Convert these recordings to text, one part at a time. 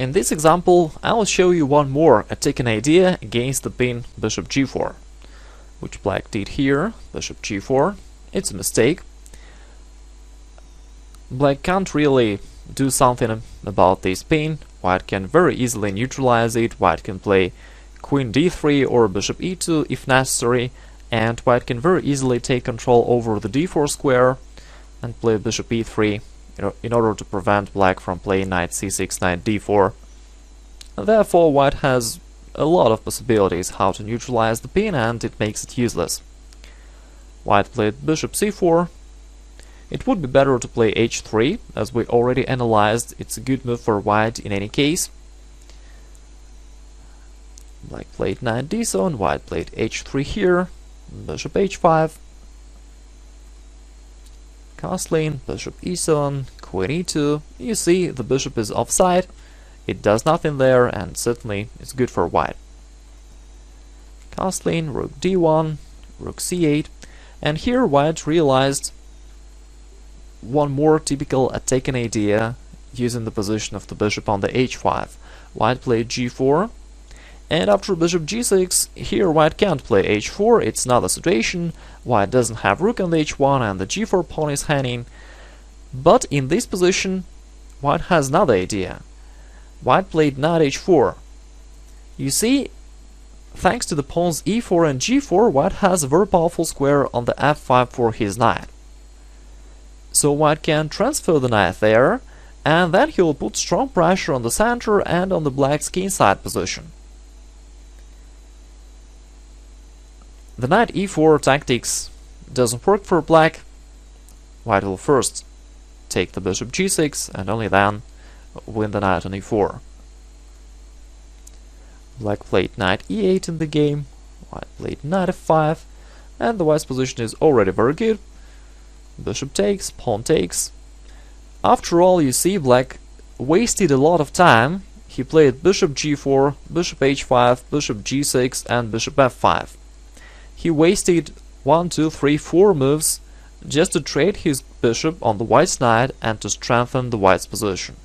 In this example, I will show you one more attacking idea against the pin bishop g4, which black did here, bishop g4. It's a mistake. Black can't really do something about this pin. White can very easily neutralize it. White can play queen d3 or bishop e2 if necessary, and white can very easily take control over the d4 square and play bishop e3 in order to prevent black from playing knight c6, knight d4. Therefore, white has a lot of possibilities how to neutralize the pin, and it makes it useless. White played bishop c4. It would be better to play h3, as we already analyzed. It's a good move for white in any case. Black played knight d7, white played h3 here, bishop h5, castling, bishop e7, queen e2. You see, the bishop is offside. It does nothing there, and certainly it's good for white. Castling, rook d1, rook c8, and here white realized one more typical attacking idea using the position of the bishop on the h5. White played g4, and after bishop g6, here white can't play h4. It's another situation. White doesn't have rook on the h1 and the g4 pawn is hanging. But in this position, white has another idea. White played knight h4. You see, thanks to the pawns e4 and g4, white has a very powerful square on the f5 for his knight. So white can transfer the knight there, and then he will put strong pressure on the center and on the black's kingside position. The knight e4 tactics doesn't work for black. White will first take the bishop g6 and only then win the knight on e4. Black played knight e8 in the game, white played knight f5, and the white's position is already very good. Bishop takes, pawn takes. After all, you see, black wasted a lot of time. He played bishop g4, bishop h5, bishop g6, and bishop f5. He wasted 1, 2, 3, 4 moves just to trade his bishop on the white's knight and to strengthen the white's position.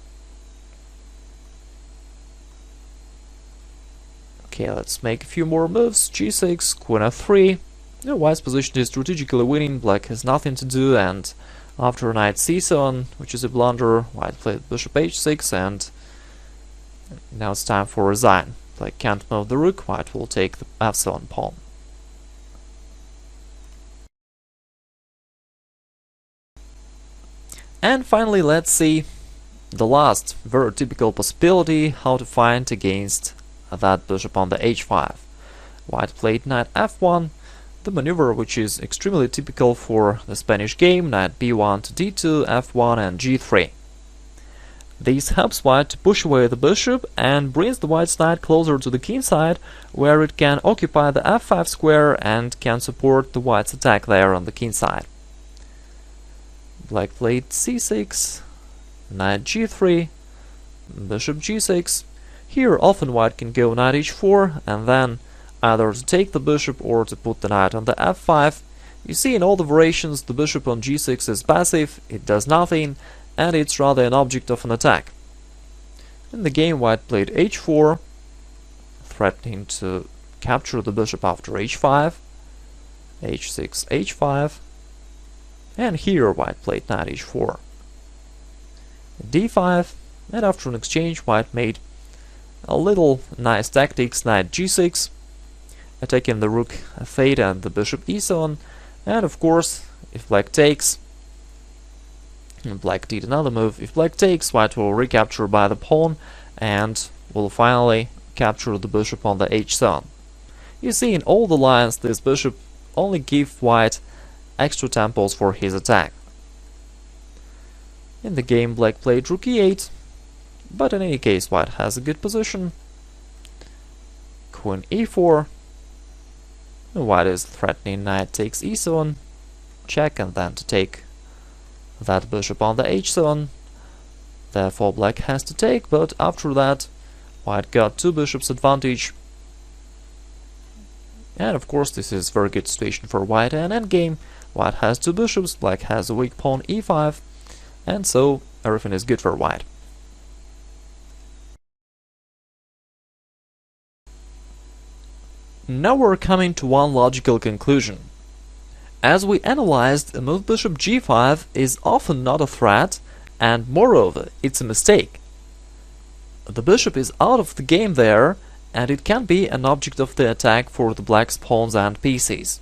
Okay, let's make a few more moves. g6, queen f3. The white's position is strategically winning, black has nothing to do, and after knight c7, which is a blunder, white played bishop h6, and now it's time for resign. Black can't move the rook, white will take the f7 pawn. And finally, let's see the last very typical possibility how to fight against that bishop on the h5. White played knight f1, the maneuver which is extremely typical for the Spanish game, knight b1 to d2, f1 and g3. This helps white to push away the bishop and brings the white's knight closer to the kingside, where it can occupy the f5 square and can support the white's attack there on the kingside. Black played c6, knight g3, bishop g6. Here often white can go knight h4 and then either to take the bishop or to put the knight on the f5. You see, in all the variations the bishop on g6 is passive, it does nothing, and it's rather an object of an attack. In the game, white played h4, threatening to capture the bishop after h5, h6, h5, and here white played knight h4, d5, and after an exchange white made a little nice tactics, knight g6, attacking the rook f8 and the bishop e7, and of course, if black takes, and black did another move, if black takes, white will recapture by the pawn and will finally capture the bishop on the h7. You see, in all the lines this bishop only gives white extra temples for his attack. In the game, black played rook e8, but in any case white has a good position. Queen e4, white is threatening knight takes e7, check, and then to take that bishop on the h7. Therefore black has to take, but after that white got 2 bishops advantage. And of course this is very good situation for white, and endgame white has 2 bishops, black has a weak pawn e5, and so everything is good for white. Now we're coming to one logical conclusion. As we analyzed, a move bishop g5 is often not a threat, and moreover, it's a mistake. The bishop is out of the game there, and it can be an object of the attack for the black's pawns and pieces.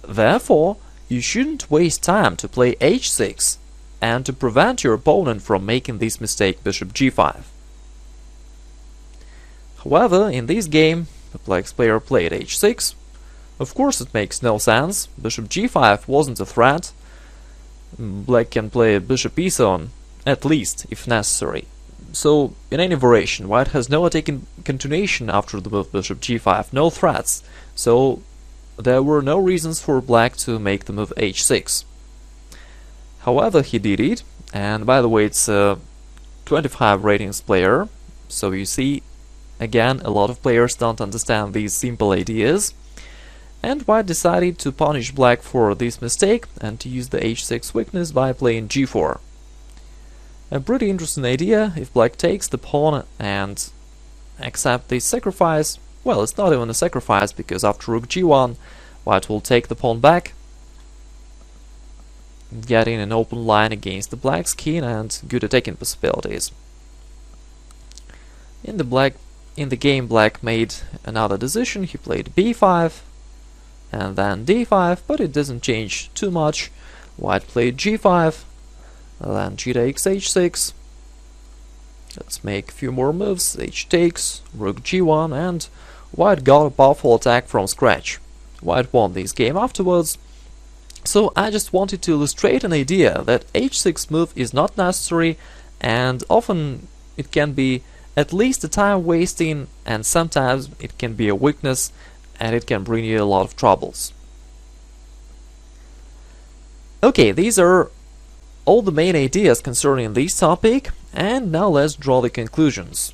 Therefore, you shouldn't waste time to play h6 and to prevent your opponent from making this mistake bishop g5. However, in this game, the black's player played h6. Of course, it makes no sense. Bishop g5 wasn't a threat. Black can play bishop e7, at least, if necessary. So, in any variation, white has no attacking continuation after the move bishop g5, no threats. So, there were no reasons for black to make the move h6. However, he did it, and by the way, it's a 25 ratings player, so you see, again, a lot of players don't understand these simple ideas. And white decided to punish black for this mistake and to use the h6 weakness by playing g4. A pretty interesting idea. If black takes the pawn and accepts this sacrifice, well, it's not even a sacrifice, because after rook g1, white will take the pawn back, getting an open line against the black's king and good attacking possibilities. In the game, black made another decision. He played b5 and then d5, but it doesn't change too much. White played g5, then g takes h6. Let's make a few more moves. H takes, rook g1, and white got a powerful attack from scratch. White won this game afterwards. So I just wanted to illustrate an idea that h6 move is not necessary, and often it can be at least a time wasting, and sometimes it can be a weakness, and it can bring you a lot of troubles. Okay, these are all the main ideas concerning this topic, and now let's draw the conclusions.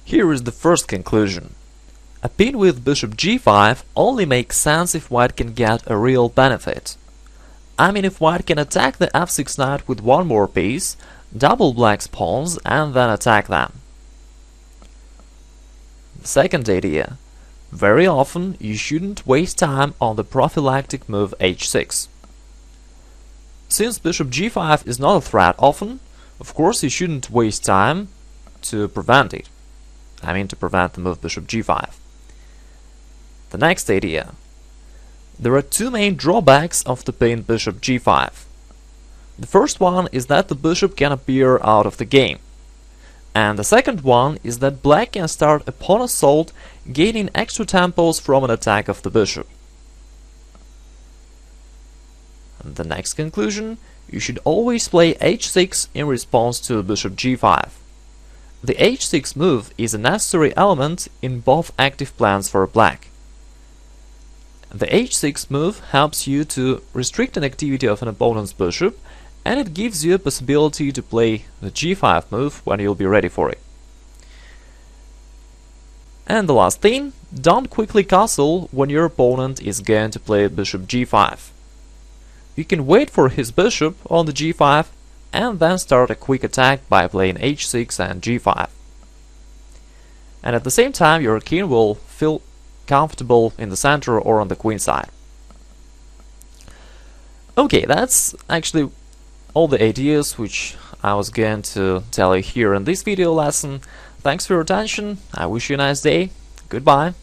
Here is the first conclusion. A pin with bishop g5 only makes sense if white can get a real benefit. I mean, if white can attack the f6 knight with one more piece, double black's pawns, and then attack them. The second idea. Very often, you shouldn't waste time on the prophylactic move h6. Since bishop g5 is not a threat often, of course you shouldn't waste time to prevent it. I mean, to prevent the move bishop g5. The next idea. There are two main drawbacks of the pinned bishop g5. The first one is that the bishop can appear out of the game. And the second one is that black can start a pawn assault, gaining extra tempos from an attack of the bishop. And the next conclusion, you should always play h6 in response to bishop g5. The h6 move is a necessary element in both active plans for black. The h6 move helps you to restrict an activity of an opponent's bishop, and it gives you a possibility to play the g5 move when you'll be ready for it. And the last thing, don't quickly castle when your opponent is going to play bishop g5. You can wait for his bishop on the g5 and then start a quick attack by playing h6 and g5. And at the same time, your king will feel comfortable in the center or on the queen side. Okay, that's actually all the ideas which I was going to tell you here in this video lesson. Thanks for your attention. I wish you a nice day. Goodbye.